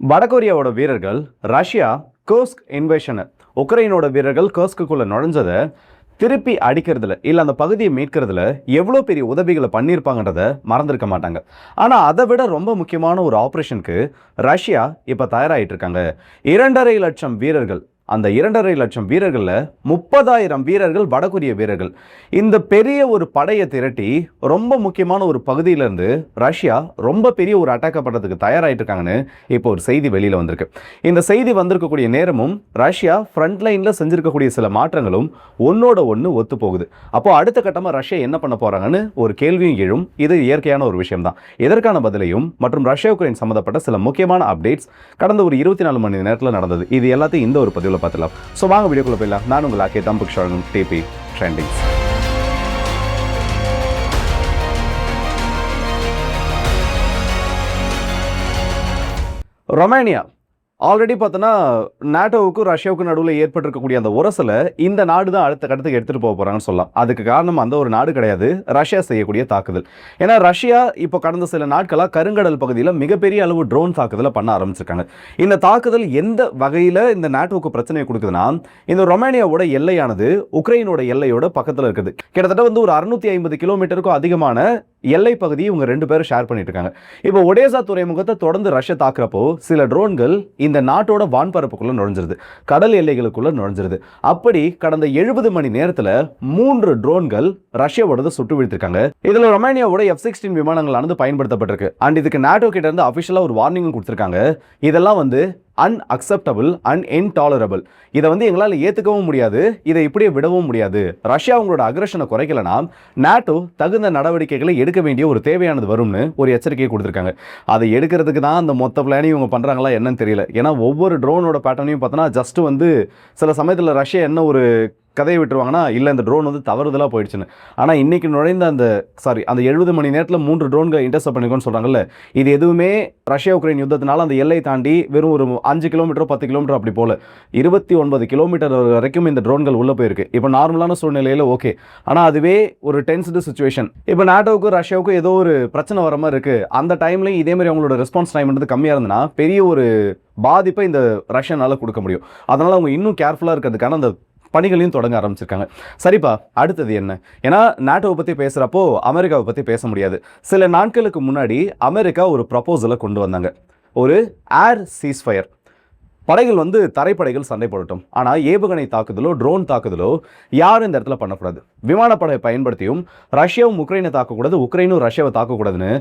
வடகொரியாவோட வீரர்கள் ரஷ்யா கர்ஸ்க் இன்வேஷனை உக்ரைனோட வீரர்கள் கர்ஸ்க்குள்ள நுழைஞ்சதை திருப்பி அடிக்கிறதுல இல்லை அந்த பகுதியை மீட்கிறதுல எவ்வளோ பெரிய உதவிகளை பண்ணியிருப்பாங்கன்றத மறந்துருக்க மாட்டாங்க. ஆனால் அதை விட ரொம்ப முக்கியமான ஒரு ஆப்ரேஷனுக்கு ரஷ்யா இப்போ தயாராகிட்டு இருக்காங்க. 2.5 லட்சம் வீரர்கள், அந்த 2.5 லட்சம் வீரர்களில் 30,000 வீரர்கள் வடகொரிய வீரர்கள். இந்த பெரிய ஒரு படையை திரட்டி ரொம்ப முக்கியமான ஒரு பகுதியிலேருந்து ரஷ்யா ரொம்ப பெரிய ஒரு அட்டாக் பண்ணுறதுக்கு தயாராகிட்டு இருக்காங்கன்னு இப்போ ஒரு செய்தி வெளியில் வந்திருக்கு. இந்த செய்தி வந்திருக்கக்கூடிய நேரமும் ரஷ்யா ஃப்ரண்ட் லைனில் செஞ்சிருக்கக்கூடிய சில மாற்றங்களும் ஒன்னோட ஒன்று ஒத்து போகுது. அப்போ அடுத்த கட்டமாக ரஷ்யா என்ன பண்ண போகிறாங்கன்னு ஒரு கேள்வியும் எழும். இது இயற்கையான ஒரு விஷயம் தான். இதற்கான பதிலையும் மற்றும் ரஷ்யா உக்ரைன் சம்மந்தப்பட்ட சில முக்கியமான அப்டேட்ஸ் கடந்த ஒரு 24 மணி நேரத்தில் நடந்தது. இது எல்லாத்தையும் இந்த ஒரு பதிவில் பார்த்துலாம். ஸோ வாங்க வீடியோக்குள்ள போயிடலாம். நான் உங்கள் ஆக்கே தம்புக் ஷாலும் டிபி ட்ரெண்டிங்ஸ். ரொமேனியா ஆல்ரெடி பார்த்தோன்னா நாட்டோவுக்கும் ரஷ்யாவுக்கும் நடுவில் ஏற்பட்டிருக்கக்கூடிய அந்த உரசலை இந்த நாடு தான் அடுத்த கட்டத்துக்கு எடுத்துகிட்டு போக போகிறாங்கன்னு சொல்லலாம். அதுக்கு காரணம் அந்த ஒரு நாடு கிடையாது, ரஷ்யா செய்யக்கூடிய தாக்குதல். ஏன்னா ரஷ்யா இப்போ கடந்த சில நாட்களாக கருங்கடல் பகுதியில் மிகப்பெரிய அளவு ட்ரோன் தாக்குதலை பண்ண ஆரம்பிச்சிருக்காங்க. இந்த தாக்குதல் எந்த வகையில் இந்த நாட்டோவுக்கு பிரச்சனையை கொடுக்குதுன்னா, இந்த ரொமேனியாவோட எல்லையானது உக்ரைனோட எல்லையோட பக்கத்தில் இருக்குது. கிட்டத்தட்ட வந்து ஒரு 650 கிலோமீட்டருக்கும் அதிகமான எல்லை பகுதியை இவங்க 2 பேரும் ஷேர் பண்ணிட்டு இருக்காங்க. இப்போ ஒடேசா துறைமுகத்தை தொடர்ந்து ரஷ்யா தாக்குறப்போ சில ட்ரோன்கள் இந்த நாட்டோட வான்பரப்புக்குள்ள நுழைஞ்சிருது, கடல் எல்லைகளுக்குள்ள நுழைஞ்சிருது. அப்படி கடந்த 70 மணி நேரத்தில் 3 ட்ரோன்கள் ரஷ்யாவோட சுட்டு வீழ்த்திருக்காங்க. இதுல ரொமேனியாவோட F-16 விமானங்களானது பயன்படுத்தப்பட்டிருக்கு. அண்ட் இதுக்கு நாட்டோ கிட்ட இருந்து அபிஷியலா ஒரு வார்னிங்கும் கொடுத்திருக்காங்க. இதெல்லாம் வந்து அன்அக்செப்டபிள் அண்ட் இன்டாலரபிள். இதை வந்து எங்களால் ஏற்றுக்கவும் முடியாது, இதை இப்படியே விடவும் முடியாது. ரஷ்யா அவங்களோட அக்ரஷனை குறைக்கலனா நாட்டோ தகுந்த நடவடிக்கைகளை எடுக்க வேண்டிய ஒரு தேவையானது வரும்னு ஒரு எச்சரிக்கையை கொடுத்துருக்காங்க. அதை எடுக்கிறதுக்கு தான் அந்த மொத்த பிளானையும் இவங்க பண்ணுறாங்களா என்னன்னு தெரியல. ஏன்னா ஒவ்வொரு ட்ரோனோட பேட்டர்னையும் பார்த்தோன்னா ஜஸ்ட் வந்து சில சமயத்தில் ரஷ்யா என்ன ஒரு கதையை விட்டுருவாங்கன்னா, இல்லை இந்த ட்ரோன் வந்து தவறுதலாக போயிடுச்சுன்னு. ஆனால் இன்றைக்கி நுழைந்த அந்த 70 மணி நேரத்தில் 3 ட்ரோன்கள் இன்டர்செப்ட் பண்ணிக்கோன்னு சொல்கிறாங்கல்ல, இது எதுவுமே ரஷ்யா உக்ரைன் யுத்தத்தினால அந்த எல்லை தாண்டி வெறும் ஒரு 5 கிலோமீட்டர் 10 கிலோமீட்டர் அப்படி போல 29 கிலோமீட்டர் வரைக்கும் இந்த ட்ரோன்கள் உள்ளே போயிருக்கு. இப்போ நார்மலான சூழ்நிலையில் ஓகே. ஆனால் அதுவே ஒரு டென்ஸ்டு சுச்சுவேஷன். இப்போ நாட்டோவுக்கும் ரஷ்யாவுக்கும் ஏதோ ஒரு பிரச்சனை வர மாதிரி இருக்குது. அந்த டைம்லையும் இதே மாதிரி அவங்களோட ரெஸ்பான்ஸ் டைம் வந்து கம்மியாக இருந்ததுன்னா பெரிய ஒரு பாதிப்பை இந்த ரஷ்யானால கொடுக்க முடியும். அதனால் அவங்க இன்னும் கேர்ஃபுல்லாக இருக்கிறதுக்கான அந்த பணிகளையும் தொடங்க ஆரம்பிச்சிருக்காங்க. சரிப்பா, அடுத்தது என்ன? ஏன்னா நாட்டோவை பற்றி பேசுகிறப்போ அமெரிக்காவை பற்றி பேச முடியாது. சில நாட்களுக்கு முன்னாடி அமெரிக்கா ஒரு ப்ரப்போசலை கொண்டு வந்தாங்க, ஒரு ஏர் சீஸ்ஃபயர். படைகள் வந்து தரைப்படைகள் சண்டை போடட்டும், ஆனால் ஏவுகணை தாக்குதலோ ட்ரோன் தாக்குதலோ யாரும் இந்த இடத்துல பண்ணக்கூடாது. விமானப்படை பயன்படுத்தியும் ரஷ்யாவும் உக்ரைனை தாக்கக்கூடாது, உக்ரைனும் ரஷ்யாவை தாக்கக்கூடாதுன்னு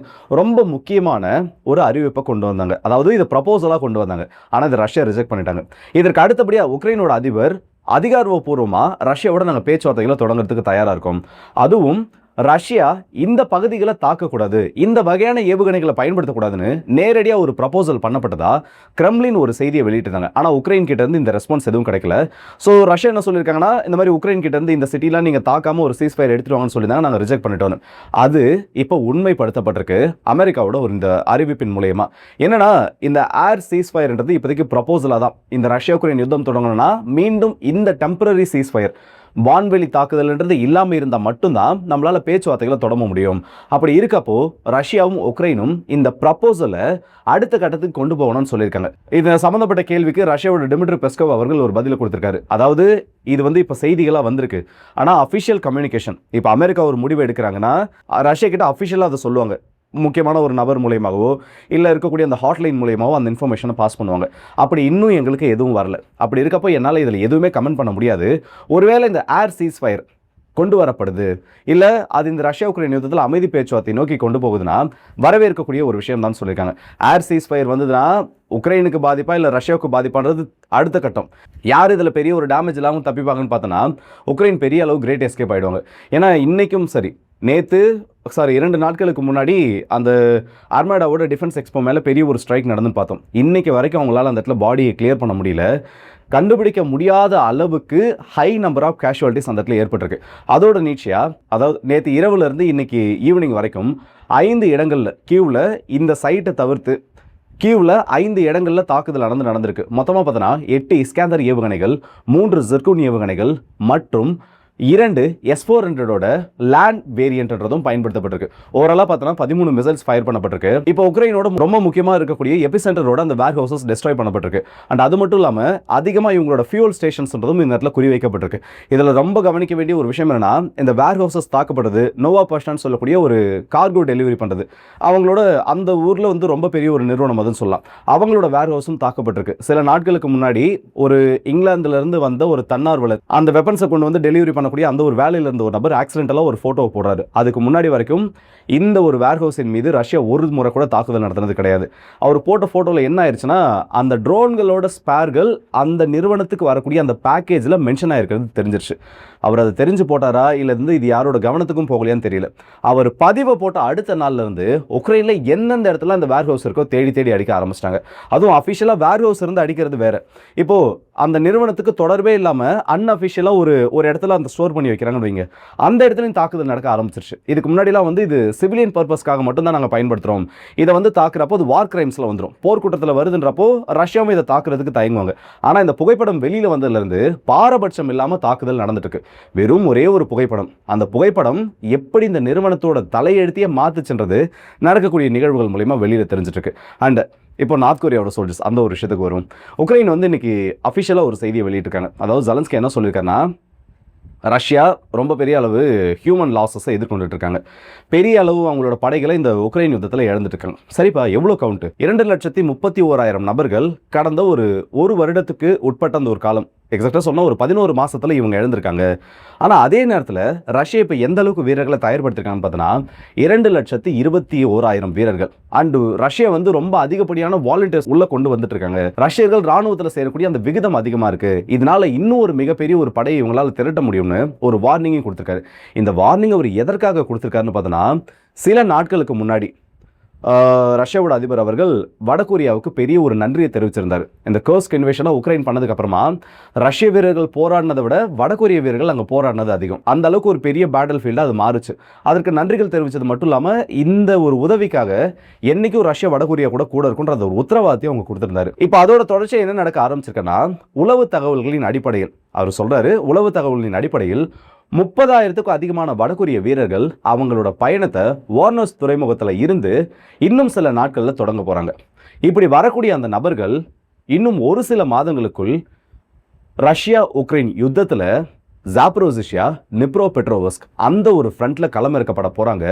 ரொம்ப முக்கியமான ஒரு அறிவிப்பை கொண்டு வந்தாங்க. அதாவது இது ப்ரப்போசலாக கொண்டு வந்தாங்க. ஆனால் இதை ரஷ்யா ரிஜெக்ட் பண்ணிட்டாங்க. இதற்கு அடுத்தபடியாக உக்ரைனோட அதிபர் அதிகாரப்பூர்வமாக ரஷ்யாவோட நாங்கள் பேச்சுவார்த்தைகளை தொடங்குறதுக்கு தயாராக இருக்கோம். அதுவும் ரஷ்யா இந்த பகுதிகளை தாக்கக்கூடாது, இந்த வகையான ஏவுகணைகளை பயன்படுத்தக்கூடாதுன்னு நேரடியாக ஒரு ப்ரப்போசல் பண்ணப்பட்டதா கிரெம்லின் ஒரு செய்தியை வெளியிட்டிருந்தாங்க. ஆனால் உக்ரைன் கிட்ட இருந்து இந்த ரெஸ்பான்ஸ் எதுவும் கிடைக்கல. ஸோ ரஷ்யா என்ன சொல்லியிருக்காங்கன்னா, இந்த மாதிரி உக்ரைன் கிட்ட இருந்து இந்த சிட்டிலாம் நீங்கள் தாக்காமல் ஒரு சீஸ்ஃபயர் எடுத்துட்டு வாங்கன்னு சொல்லியிருந்தாங்க, நாங்கள் ரிஜெக்ட் பண்ணிட்டோம். அது இப்போ உண்மைப்படுத்தப்பட்டிருக்கு அமெரிக்காவோட ஒரு இந்த அறிவிப்பின் மூலயமா. என்னன்னா, இந்த ஏர் சீஸ்ஃபயர்ன்றது இப்போதைக்கு ப்ரப்போசலாக தான். இந்த ரஷ்யா உக்ரைன் யுத்தம் தொடங்கணும்னா மீண்டும் இந்த டெம்பரரி சீஸ்ஃபயர், வான்வெளி தாக்குதல்ன்றது இல்லாமல் இருந்தால் மட்டும்தான் நம்மளால் பேச்சுவார்த்தைகளை தொடங்க முடியும். அப்படி இருக்கப்போ ரஷ்யாவும் உக்ரைனும் இந்த ப்ரப்போசலை அடுத்த கட்டத்துக்கு கொண்டு போகணும்னு சொல்லியிருக்காங்க. இது சம்மந்தப்பட்ட கேள்விக்கு ரஷ்யாவோட டிமிட்ரி பெஸ்கோவ் அவர்கள் ஒரு பதிலை கொடுத்திருக்காரு. அதாவது இது வந்து இப்போ செய்திகளாக வந்திருக்கு, ஆனால் அஃபிஷியல் கம்யூனிகேஷன் இப்போ அமெரிக்கா ஒரு முடிவு எடுக்கிறாங்கன்னா ரஷ்யா கிட்ட அஃபிஷியலாக அதை சொல்லுவாங்க. முக்கியமான ஒரு நபர் மூலயமாகவோ இல்லை இருக்கக்கூடிய அந்த ஹாட்லைன் மூலயமாவோ அந்த இன்ஃபர்மேஷனை பாஸ் பண்ணுவாங்க. அப்படி இன்னும் எங்களுக்கு எதுவும் வரல. அப்படி இருக்கப்போ என்னால் இதில் எதுவுமே கமெண்ட் பண்ண முடியாது. ஒருவேளை இந்த ஏர் சீஸ்ஃபயர் கொண்டு வரப்படுது, இல்லை அது இந்த ரஷ்யா உக்ரைன் யுத்தத்தில் அமைதி பேச்சுவார்த்தை நோக்கி கொண்டு போகுதுன்னா வரவேற்கக்கூடிய ஒரு விஷயம் தான் சொல்லியிருக்காங்க. ஏர் சீஸ்ஃபயர் வந்ததுன்னா உக்ரைனுக்கு பாதிப்பா இல்லை ரஷ்யாவுக்கு பாதிப்பான்றது அடுத்த கட்டம். யார் இதில் பெரிய ஒரு டேமேஜ் இல்லாமல் தப்பிப்பாங்கன்னு பார்த்தோன்னா உக்ரைன் பெரிய அளவு கிரேட் எஸ்கேப் ஆகிடுவாங்க. ஏன்னா இன்றைக்கும் சரி, 2 நாட்களுக்கு முன்னாடி அந்த ஆர்மேடாவோட டிஃபென்ஸ் எக்ஸ்போ மேலே பெரிய ஒரு ஸ்ட்ரைக் நடந்துன்னு பார்த்தோம். இன்றைக்கி வரைக்கும் அவங்களால அந்த இடத்துல பாடியை கிளியர் பண்ண முடியல. கண்டுபிடிக்க முடியாத அளவுக்கு ஹை நம்பர் ஆஃப் கேஷுவாலிட்டிஸ் அந்த இடத்துல ஏற்பட்டிருக்கு. அதோட நீட்சியாக, அதாவது நேற்று இரவுலேருந்து இன்னைக்கு ஈவினிங் வரைக்கும் 5 இடங்களில் கியூவில் இந்த சைட்டை தவிர்த்து கியூவில் 5 இடங்களில் தாக்குதல் நடந்திருக்கு. மொத்தமாக பார்த்தோன்னா 8 இஸ்கேந்தர் ஏவுகணைகள், 3 ஜெர்கூன் ஏவுகணைகள் மற்றும் 2 S-400ஓட லேண்ட் வேரியன்ட்ன்றதும் பயன்படுத்தப்பட்டிருக்கு. ஓவராலா பார்த்தோம்னா 13 மிசைல்ஸ் ஃபயர் பண்ணப்பட்டிருக்கு. இப்போ உக்ரைனோட ரொம்ப முக்கியமா இருக்கக்கூடிய எபிசென்டரோட அந்த வேர் ஹவுசஸ் டெஸ்ட்ராய் பண்ணப்பட்டிருக்கு. அண்ட் அது மட்டும் இல்லாம அதிகமா இவங்களோட ஃபியூல் ஸ்டேஷன்ஸ்ன்றதும் இந்த இடத்துல குறி வைக்கப்பட்டிருக்கு. இதுல ரொம்ப கவனிக்க வேண்டிய ஒரு விஷயம் என்னன்னா, இந்த வேர் ஹவுசஸ் தாக்கப்படுது. நோவா பஸ்டான்னு சொல்லக்கூடிய ஒரு கார்கோ டெலிவரி பண்றது. அவங்களோட அந்த ஊர்ல வந்து ரொம்ப பெரிய ஒரு நிறுவனம் அதுன்னு சொல்லலாம். அவங்களோட வேர் ஹவுஸும் தாக்கப்பட்டிருக்கு. சில நாட்களுக்கு முன்னாடி ஒரு இங்கிலாந்துல இருந்து வந்த ஒரு தன்னார்வலர் அந்த வெப்பன்ஸை கொண்டு வந்து டெலிவரி பண்ணக்கூடிய அந்த ஒரு வேலையில இருந்த ஒரு நபர் ஆக்சிடென்டலா ஒரு போட்டோ போடுறாரு. அதுக்கு முன்னாடி வரைக்கும் இந்த ஒரு வேர் ஹவுஸின் மீது ரஷ்யா ஒரு முறை கூட தாக்குதல் நடத்தினது கிடையாது. அவர் போட்ட போட்டோல என்ன ஆயிருச்சுன்னா, அந்த ட்ரோன்களோட ஸ்பேர்கள் அந்த நிறுவனத்துக்கு வரக்கூடிய அந்த பேக்கேஜ்ல மென்ஷன் ஆயிருக்கிறது தெரிஞ்சிருச்சு. அவர் அதை தெரிஞ்சு போட்டாரா இல்ல இது யாரோட கவனத்துக்கும் போகலையான்னு தெரியல. அவர் பதிவை போட்ட அடுத்த நாள்ல இருந்து உக்ரைன்ல எந்தெந்த இடத்துல அந்த வேர் ஹவுஸ் இருக்கோ தேடி தேடி அடிக்க ஆரம்பிச்சிட்டாங்க. அதுவும் அபிஷியலா வேர் ஹவுஸ் இருந்து அடிக்கிறது வேற. இப்போ அந்த நிறுவனத்துக்கு தொடர்பே இல்லாம அன்அபிஷியலா ஒரு இடத்துல அந்த ஸ்டோர் பண்ணி வைக்கிறாங்கன்னு வைங்க, அந்த இடத்துலையும் தாக்குதல் நடக்க ஆரம்பிச்சிருச்சு. இதுக்கு முன்னாடிலாம் வந்து இது சிவிலியன் பர்பஸ்க்காக மட்டும் தான் நாங்கள் பயன்படுத்துறோம், இதை வந்து தாக்குறப்போ அது வார் கிரைம்ஸ்ல வந்துடும், போர்க்குற்றத்தில் வருதுன்றப்போ ரஷ்யாவும் இதை தாக்குறதுக்கு தயங்குவாங்க. ஆனால் இந்த புகைப்படம் வெளியில வந்ததுலேருந்து பாரபட்சம் இல்லாமல் தாக்குதல் நடந்துட்டு இருக்கு. வெறும் ஒரே ஒரு புகைப்படம், அந்த புகைப்படம் எப்படி இந்த நிறுவனத்தோட தலையெழுத்தியே மாத்துச்சுன்றது நடக்கக்கூடிய நிகழ்வுகள் மூலமா வெளியில தெரிஞ்சிட்டு இருக்கு. அண்ட் இப்போ நார்த் கொரியாவோட சோல்ஜர்ஸ் அந்த ஒரு விஷயத்துக்கு வரும். உக்ரைன் வந்து இன்னைக்கு அஃபிஷியலாக ஒரு செய்தியை வெளியிட்டிருக்காங்க. அதாவது ஜெலன்ஸ்கி என்ன சொல்லியிருக்காருன்னா, ரஷ்யா ரொம்ப பெரிய அளவு ஹியூமன் லாஸஸை எதிர்கொண்டுட்டு இருக்காங்க. பெரிய அளவு அவங்களோட படைகளை இந்த உக்ரைன் யுத்தத்தில் இழந்துட்டு இருக்காங்க. சரிப்பா, எவ்வளோ கவுண்ட்? 2,31,000 நபர்கள் கடந்த ஒரு வருடத்துக்கு உட்பட்ட அந்த ஒரு காலம், எக்ஸாக்டாக சொன்னால் ஒரு 11 மாசத்துல இவங்க இழந்திருக்காங்க. ஆனால் அதே நேரத்தில் ரஷ்யா இப்போ எந்த அளவுக்கு வீரர்களை தயார்படுத்திருக்காங்கன்னு பார்த்தோன்னா 2,21,000 வீரர்கள். அண்டு ரஷ்யா வந்து ரொம்ப அதிகப்படியான வாலண்டியர்ஸ் உள்ள கொண்டு வந்துட்டு இருக்காங்க. ரஷ்யர்கள் ராணுவத்தில் சேரக்கூடிய அந்த விகிதம் அதிகமாக இருக்கு. இதனால இன்னும் ஒரு மிகப்பெரிய ஒரு படையை இவங்களால திரட்ட முடியும்னு ஒரு வார்னிங்கும் கொடுத்திருக்காரு. இந்த வார்னிங் அவர் எதற்காக கொடுத்திருக்காருன்னு பார்த்தோன்னா, சில நாட்களுக்கு முன்னாடி ரஷ்யாவோட அதிபர் அவர்கள் வடகொரியாவுக்கு பெரிய ஒரு நன்றியை தெரிவிச்சிருந்தார். இந்த கர்ஸ்க் இன்வேஷனை உக்ரைன் பண்ணதுக்கு அப்புறமா ரஷ்ய வீரர்கள் போராடினதை விட வடகொரிய வீரர்கள் அங்கே போராடினது அதிகம். அந்த அளவுக்கு ஒரு பெரிய பேட்டில் ஃபீல்டாக அது மாறுச்சு. அதற்கு நன்றிகள் தெரிவித்தது மட்டும் இல்லாமல் இந்த ஒரு உதவிக்காக என்னைக்கும் ரஷ்யா வடகொரியா கூட இருக்குன்ற அந்த ஒரு உத்தரவாதத்தையும் அவங்க கொடுத்திருந்தாரு. இப்போ அதோட தொடர்ச்சி என்ன நடக்க ஆரம்பிச்சிருக்குன்னா, உளவு தகவல்களின் அடிப்படையில் அவர் சொல்றாரு, உளவு தகவல்களின் அடிப்படையில் 30,000க்கும் அதிகமான வடகொரிய வீரர்கள் அவங்களோட பயணத்தை வார்னர்ஸ் துறைமுகத்தில் இருந்து இன்னும் சில நாட்களில் தொடங்க போறாங்க. இப்படி வரக்கூடிய அந்த நபர்கள் இன்னும் ஒரு சில மாதங்களுக்குள் ரஷ்யா உக்ரைன் யுத்தத்தில் ஜாப்ரோசியா, நிப்ரோ பெட்ரோவஸ்க் அந்த ஒரு ஃப்ரண்ட்ல களமிறக்கப்பட போறாங்க.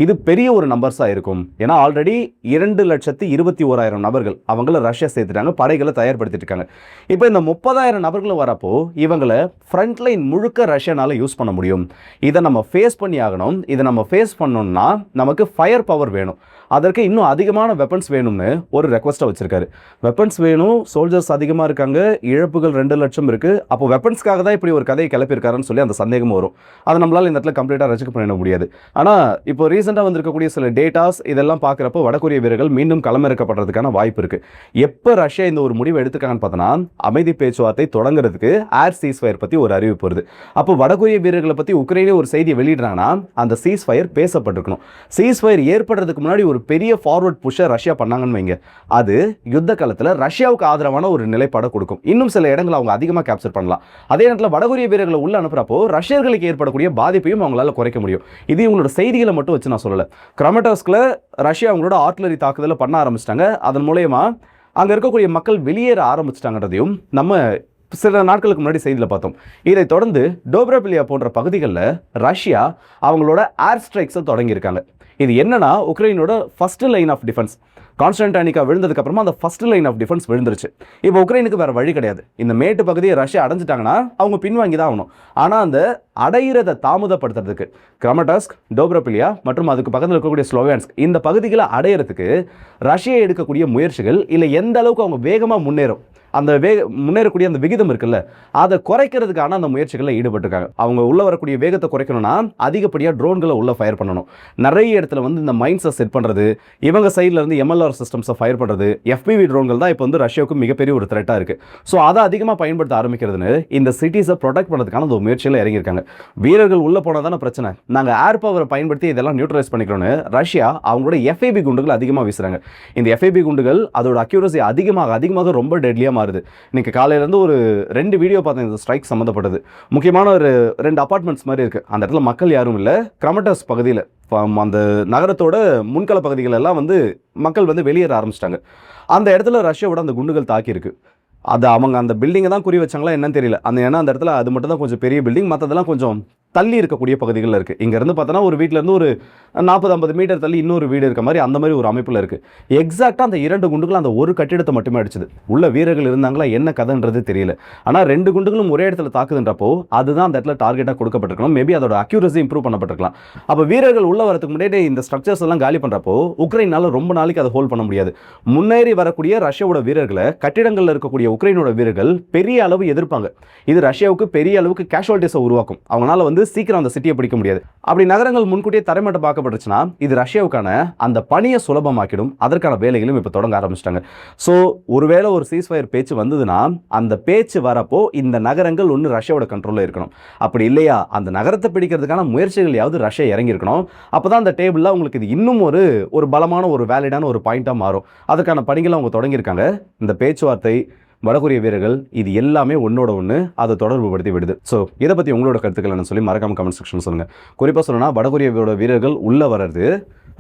இது பெரிய ஒரு நம்பர்ஸா இருக்கும். ஏன்னா ஆல்ரெடி 2,21,000 நபர்கள் அவங்கள ரஷ்யா சேர்த்துட்டாங்க, படைகளை தயார்படுத்திட்டு இருக்காங்க. இப்போ இந்த 30,000 நபர்களும் வரப்போ இவங்களை ஃப்ரண்ட் லைன் முழுக்க ரஷ்யானால யூஸ் பண்ண முடியும். இதை நம்ம ஃபேஸ் பண்ணி ஆகணும். இதை நம்ம ஃபேஸ் பண்ணணும்னா நமக்கு ஃபயர் பவர் வேணும். அதற்கு இன்னும் அதிகமான வெப்பன்ஸ் வேணும்னு ஒரு ரெக்வஸ்ட்டை வச்சிருக்காரு. வெப்பன்ஸ் வேணும், சோல்ஜர்ஸ் அதிகமாக இருக்காங்க, இழப்புகள் 2 லட்சம் இருக்கு. அப்போ வெப்பன்ஸ்க்காக தான் இப்படி ஒரு கதையை கிளப்பியிருக்காருன்னு சொல்லி அந்த சந்தேகம் வரும். அதை நம்மளால இந்த இடத்துல கம்ப்ளீட்டாக ரெஜெக்ட் பண்ண முடியாது. ஆனால் இப்போ ரீசெண்டாக வந்திருக்கக்கூடிய சில டேட்டாஸ் இதெல்லாம் பார்க்குறப்போ வடகொரிய வீரர்கள் மீண்டும் களமிறக்கப்படுறதுக்கான வாய்ப்பு இருக்கு. எப்போ ரஷ்யா இந்த ஒரு முடிவை எடுத்துக்காங்கன்னு பார்த்தோன்னா, அமைதி பேச்சுவார்த்தை தொடங்குறதுக்கு ஏர் சீஸ்ஃபயர் பற்றி ஒரு அறிவிப்பு வருது. அப்போ வடகொரிய வீரர்களை பற்றி உக்ரைனே ஒரு செய்தியை வெளியிடுறாங்கன்னா அந்த சீஸ்ஃபயர் பேசப்பட்டிருக்கணும். சீஸ்ஃபயர் ஏற்படுறதுக்கு முன்னாடி ஒரு பெரிய ஃபார்வர்ட் புஷை ரஷ்யா பண்ணாங்கன்னு வைங்க, அது யுத்த காலத்தில் ரஷ்யாவுக்கு ஆதரவான ஒரு நிலைப்பாடை கொடுக்கும். இன்னும் சில இடங்களை அவங்க அதிகமாக கேப்சர் பண்ணலாம். அதே நேரத்தில் வடகொரிய வீரர்களை உள்ள அனுப்புறப்போ ரஷ்யர்களுக்கு ஏற்படக்கூடிய பாதிப்பையும் அவங்களால குறைக்க முடியும். இது இவங்களோட செய்திகளை மட்டும் வச்சு நான் சொல்லலை. கிராமடாஸ்கில் ரஷ்யா அவங்களோட ஆர்ட்லரி தாக்குதலை பண்ண ஆரம்பிச்சிட்டாங்க. அதன் மூலயமா அங்கே இருக்கக்கூடிய மக்கள் வெளியேற ஆரம்பிச்சிட்டாங்கன்றதையும் நம்ம சில நாட்களுக்கு முன்னாடி செய்தியில் பார்த்தோம். இதை தொடர்ந்து டோப்ரோபிலியா போன்ற பகுதிகளில் ரஷ்யா அவங்களோட ஏர் ஸ்ட்ரைக்ஸை தொடங்கியிருக்காங்க. இது என்னன்னா, உக்ரைனோட ஃபர்ஸ்ட் லைன் ஆஃப் டிஃபென்ஸ் கான்ஸ்டன்டானிக்கா விழுந்ததுக்கு அப்புறமா அந்த ஃபர்ஸ்ட் லைன் ஆஃப் டிஃபென்ஸ் விழுந்துருச்சு. இப்போ உக்ரைனுக்கு வேற வழி கிடையாது. இந்த மேட்டு பகுதியை ரஷ்யா அடைஞ்சிட்டாங்கன்னா அவங்க பின்வாங்கி தான் ஆகணும். ஆனால் அந்த அடையிறதை தாமதப்படுத்துறதுக்கு கிராமடாஸ்க், டோப்ரோபிலியா மற்றும் அதுக்கு பக்கத்தில் இருக்கக்கூடிய ஸ்லோவியான்ஸ்க் இந்த பகுதிகளை அடையிறதுக்கு ரஷ்யா எடுக்கக்கூடிய முயற்சிகள் இல்லை எந்த அளவுக்கு அவங்க வேகமாக முன்னேறும், அந்த முன்னேறக்கூடிய அந்த விகிதம் இருக்குல்ல, அதை குறைக்கிறதுக்கான அந்த முயற்சிகளில் ஈடுபட்டிருக்காங்க. அவங்க உள்ள வரக்கூடிய வேகத்தை குறைக்கணும்னா அதிகப்படியாக ட்ரோன்களை உள்ள ஃபயர் பண்ணணும். நிறைய இடத்துல வந்து இந்த மைன்ஸை செட் பண்ணுறது, இவங்க சைடில் இருந்து MLR சிஸ்டம்ஸை ஃபயர் பண்ணுறது, FPV ட்ரோன்கள் தான் இப்போ வந்து ரஷ்யாவுக்கு மிகப்பெரிய ஒரு த்ரெட்டாக இருக்குது. ஸோ அதை அதிகமாக பயன்படுத்த ஆரம்பிக்கிறதுன்னு இந்த சிட்டிஸை ப்ரொடெக்ட் பண்ணுறதுக்கான ஒரு முயற்சியில் இறங்கியிருக்காங்க. வீரர்கள் உள்ளே போனால் தானே பிரச்சனை, நாங்கள் ஏர் பவரை பயன்படுத்தி இதெல்லாம் நியூட்ரலைஸ் பண்ணிக்கிறோன்னு ரஷ்யா அவங்களோட FAB குண்டுகள் அதிகமாக வீசுகிறாங்க. இந்த FAB குண்டுகள் அதோட அக்யூரசி அதிகமாக ரொம்ப டெட்லியாக மாறுது. இன்னைக்கு காலையிலேருந்து ஒரு 2 வீடியோ பார்த்தேன் இந்த ஸ்ட்ரைக் சம்மந்தப்பட்டது. முக்கியமான ஒரு 2 அபார்ட்மெண்ட்ஸ் மாதிரி இருக்குது. அந்த இடத்துல மக்கள் யாரும் இல்லை. கிரமட்டஸ் பகுதியில் அந்த நகரத்தோட முன்கள பகுதிகள் எல்லாம் வந்து மக்கள் வந்து வெளியேற ஆரம்பிச்சிட்டாங்க. அந்த இடத்துல ரஷ்யாவோட அந்த குண்டுகள் தாக்கியிருக்கு. அது அவங்க அந்த பில்டிங்கை தான் குறி வச்சாங்களா என்னன்னு தெரியல. ஏன்னா அந்த இடத்துல அது மட்டும் தான் கொஞ்சம் பெரிய பில்டிங், மற்றதெல்லாம் கொஞ்சம் தள்ளி இருக்கக்கூடிய பகுதிகளில் இருக்குது. இங்கேருந்து பார்த்தோன்னா ஒரு வீட்டிலேருந்து ஒரு 40-50 மீட்டர் தள்ளி இன்னொரு வீடு இருக்க மாதிரி அந்த மாதிரி ஒரு அமைப்பில் இருக்குது. எக்ஸாக்டாக அந்த 2 குண்டுகளும் அந்த ஒரு கட்டிடத்தை மட்டுமே அடிச்சுது. உள்ள வீரர்கள் இருந்தாங்களா என்ன கதைன்றது தெரியல. ஆனால் 2 குண்டுகளும் ஒரே இடத்துல தாக்குதுன்றப்போ அதுதான் அந்த இடத்துல டார்கெட்டாக கொடுக்கப்பட்டிருக்கணும். மேபி அதோட அக்யூரசி இம்ப்ரூவ் பண்ணப்பட்டிருக்கலாம். அப்போ வீரர்கள் உள்ள வரதுக்கு முன்னாடி இந்த ஸ்ட்ரக்சர்ஸ் எல்லாம் காலி பண்ணுறப்போ உக்ரைனால ரொம்ப நாளைக்கு அதை ஹோல்ட் பண்ண முடியாது. முன்னேறி வரக்கூடிய ரஷ்யாவோட வீரர்களை கட்டிடங்களில் இருக்கக்கூடிய உக்ரைனோட வீரர்கள் பெரிய அளவு எதிர்ப்பாங்க. இது ரஷ்யாவுக்கு பெரிய அளவுக்கு கேஷுவாலிட்டிஸை உருவாக்கும். அவங்களால வந்து சீக்கிரம் அந்த சிட்டியை பிடிக்க முடியாது. அப்படி நகரங்கள் முன்கூட்டியே தரைமட்டம் பார்க்கப்பட்டுச்சுன்னா இது ரஷ்யாவுக்கான அந்த பணியை சுலபமாக்கிடும். அதற்கான வேலைகளும் இப்போ தொடங்க ஆரம்பிச்சிட்டாங்க. ஸோ ஒருவேளை ஒரு சீஸ்ஃபயர் பேச்சு வந்ததுன்னா அந்த பேச்சு வரப்போ இந்த நகரங்கள் ஒன்று ரஷ்யாவோட கண்ட்ரோலில் இருக்கணும். அப்படி இல்லையா அந்த நகரத்தை பிடிக்கிறதுக்கான முயற்சிகளையாவது ரஷ்யா இறங்கி இருக்கணும். அப்போ தான் அந்த டேபிளில் உங்களுக்கு இது இன்னும் ஒரு பலமான ஒரு வேலிடான ஒரு பாயிண்டாக மாறும். அதுக்கான பணிகளை அவங்க தொடங்கியிருக்காங்க. இந்த பேச்சுவார்த்தை வடகொரிய வீரர்கள் இது எல்லாமே ஒன்னோட ஒன்று அதை தொடர்பு படுத்தி விடுது. ஸோ இதை பற்றி உங்களோட கருத்துக்கள் என்ன சொல்லி மறக்காம கமெண்ட் செக்ஷன் சொல்லுங்கள். குறிப்பாக சொல்லணும்னா வடகொரிய வீரர்கள் உள்ளே வர்றது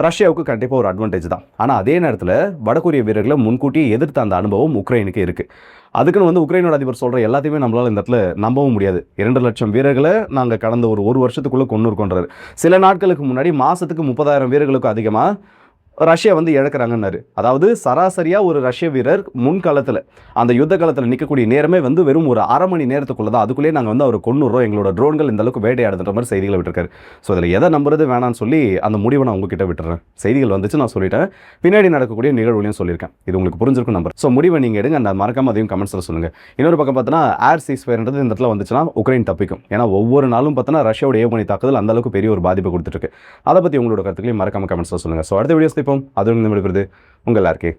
ரஷ்யாவுக்கு கண்டிப்பாக ஒரு அட்வான்டேஜ் தான். ஆனால் அதே நேரத்தில் வடகொரிய வீரர்களை முன்கூட்டியே எதிர்த்த அந்த அனுபவம் உக்ரைனுக்கு இருக்குது. அதுக்குன்னு வந்து உக்ரைனோட அதிபர் சொல்கிற எல்லாத்தையுமே நம்மளால் இந்த இடத்துல நம்பவும் முடியாது. 2 லட்சம் வீரர்களை நாங்கள் கடந்த ஒரு வருஷத்துக்குள்ளே கொண்டு இருக்கோன்றாரு. சில நாட்களுக்கு முன்னாடி மாதத்துக்கு 30,000 வீரர்களுக்கு அதிகமாக ரஷ்யா வந்து இழக்கிறாங்கன்னாரு. அதாவது சராசரியாக ஒரு ரஷ்ய வீரர் முன்காலத்தில் அந்த யுத்த காலத்தில் நிற்கக்கூடிய நேரமே வந்து வெறும் ஒரு அரை மணி நேரத்துக்குள்ள தான். அதுக்குள்ளேயே நாங்கள் வந்து அவர் கொன்னுறோம், எங்களோட ட்ரோன்கள் இந்த அளவுக்கு வேட்டையாடுன்ற மாதிரி செய்திகளை விட்டுருக்காரு. ஸோ அதில் எதை நம்புறது வேணான்னு சொல்லி அந்த முடிவை நான் உங்ககிட்ட விட்டுறேன். செய்திகள் வந்துச்சு, நான் சொல்லிட்டேன். பின்னாடி நடக்கக்கூடிய நிகழ்வுலையும் சொல்லியிருக்கேன். இது உங்களுக்கு புரிஞ்சிருக்கும் நம்பர். ஸோ முடிவை நீங்கள் எடுங்க. அந்த மறக்காம அதையும் கமெண்ட்ஸில் சொல்லுங்கள். இன்னொரு பக்கம் பார்த்தோன்னா ஏர் சீஸ்ஃபயர்ன்றது இந்த இடத்துல வந்துச்சுன்னா உக்ரைன் தப்பிக்கும். ஏன்னா ஒவ்வொரு நாளும் பார்த்தோன்னா ரஷ்யாவோட ஏவுகணை தாக்குதல் அந்த அளவுக்கு பெரிய ஒரு பாதிப்பை கொடுத்துருக்கு. அதை பற்றி உங்களோட கருத்துக்களையும் மறக்காம கமெண்ட்ஸில் சொல்லுங்கள். ஸோ அடுத்த வீடியோஸ் இப்போ அது விடுறது உங்கள் எல்லாருக்கே.